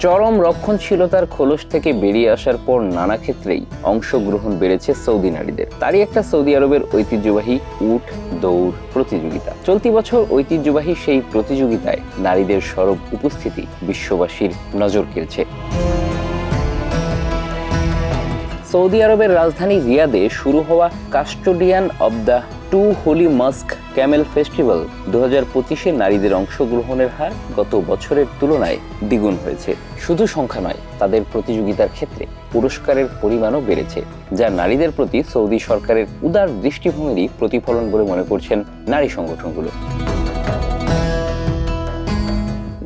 চরম রক্ষণশীলতার খোলস থেকে বেরিয়ে আসার পর নানা ক্ষেত্রেই অংশগ্রহণ বেড়েছে সৌদি নারীদের। তারই একটা সৌদি আরবের ঐতিহ্যবাহী উট দৌড় প্রতিযোগিতা। চলতি বছর ঐতিহ্যবাহী সেই প্রতিযোগিতায় নারীদের সরব উপস্থিতি বিশ্ববাসীর নজর কেড়েছে। সৌদি আরবের রাজধানী রিয়াদে শুরু হওয়া custodian of the two holy mosque camel festival 2025-এ নারীদের অংশগ্রহণের হার গত বছরের তুলনায় দ্বিগুণ হয়েছে। শুধু সংখ্যা নয়, তাদের প্রতিযোগিতার ক্ষেত্রে পুরস্কারের পরিমাণও বেড়েছে, যা নারীদের প্রতি সৌদি সরকারের উদার দৃষ্টিভঙ্গিরই প্রতিফলন বলে মনে করছেন নারী সংগঠনগুলো।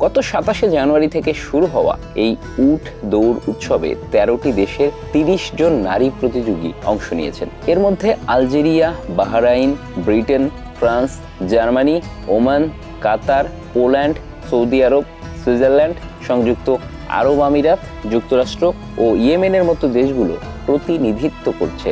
গত 27শে জানুয়ারি থেকে শুরু হওয়া এই উট দৌড় উৎসবে 13টি দেশের 30 জন নারী প্রতিযোগী অংশ নিয়েছেন। এর মধ্যে Algeria, Bahrain, Britain, France, Germany, Oman, Qatar, Poland, Saudi Arab, Switzerland, সংযুক্ত আরব আমিরাত, যুক্তরাষ্ট্র ও ইয়েমেনের মতো দেশগুলো প্রতিনিধিত্ব করছে।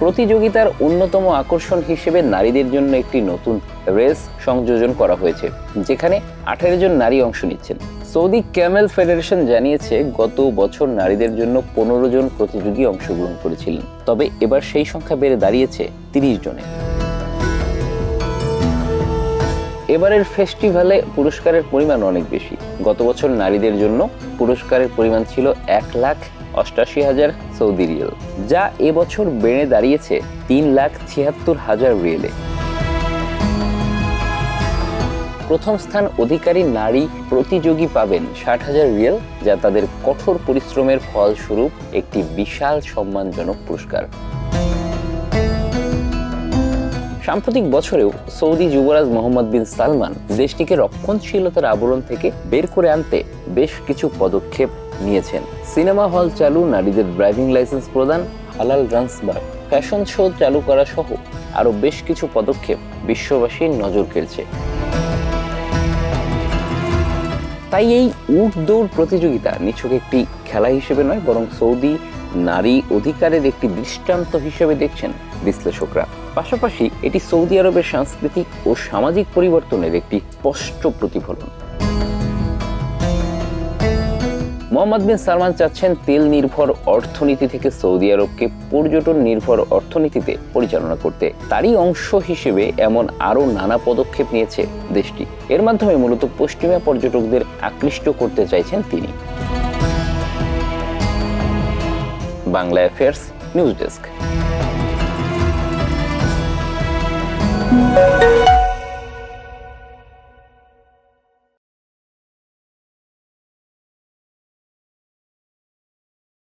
প্রতিযোগিতার অন্যতম আকর্ষণ হিসেবে নারীদের জন্য একটি নতুন রেস সংযোজন করা হয়েছে, যেখানে 18 জন নারী অংশ নিচ্ছেন। সৌদি ক্যামেল ফেডারেশন জানিয়েছে, গত বছর নারীদের জন্য 15 জন প্রতিযোগী অংশগ্রহণ করেছিলেন, তবে এবার সেই সংখ্যা বেড়ে দাঁড়িয়েছে 30 জনে। এবারের ফেস্টিভ্যালে পুরস্কারের পরিমাণ অনেক বেশি। গত বছর নারীদের জন্য পুরস্কারের পরিমাণ ছিল 1,88,000 সৌদি রিয়াল, যা এবছর বেড়ে দাঁড়িয়েছে 3,76,000 রিয়ালে। প্রথম স্থান অধিকারী নারী প্রতিযোগী পাবেন 60,000 রিয়াল, যা তাদের কঠোর পরিশ্রমের ফলস্বরূপ একটি বিশাল সম্মানজনক পুরস্কার। সাম্প্রতিক বছরেও সৌদি যুবরাজ মোহাম্মদ বিন সালমান দেশটিকে রক্ষণশীলতার আবরণ থেকে বের করে আনতে বেশ কিছু পদক্ষেপ নিয়েছেন। সিনেমা হল চালু, নারীদের ড্রাইভিং লাইসেন্স প্রদান, হালাল ডান্স বার, ফ্যাশন শো চালু করা সহ আরো বেশ কিছু পদক্ষেপ বিশ্ববাসীর নজর কেড়েছে। তাই এই উট দৌড় প্রতিযোগিতা নিছক একটি খেলা হিসেবে নয়, বরং সৌদি নারী অধিকারের একটি দৃষ্টান্ত হিসেবে দেখছেন বিশ্লেষকরা। পাশাপাশি এটি সৌদি আরবের সাংস্কৃতিক ও সামাজিক পরিবর্তনের একটি স্পষ্ট প্রতিফলন। মোহাম্মদ বিন সালমান চাচ্ছেন তেল নির্ভর অর্থনীতি থেকে সৌদি আরবকে পর্যটন নির্ভর অর্থনীতিতে পরিচালনা করতে। তারই অংশ হিসেবে এমন আরো নানা পদক্ষেপ নিয়েছে দেশটি। এর মাধ্যমে মূলত পশ্চিমা পর্যটকদের আকৃষ্ট করতে চাইছেন তিনি। Bangla affairs news desk.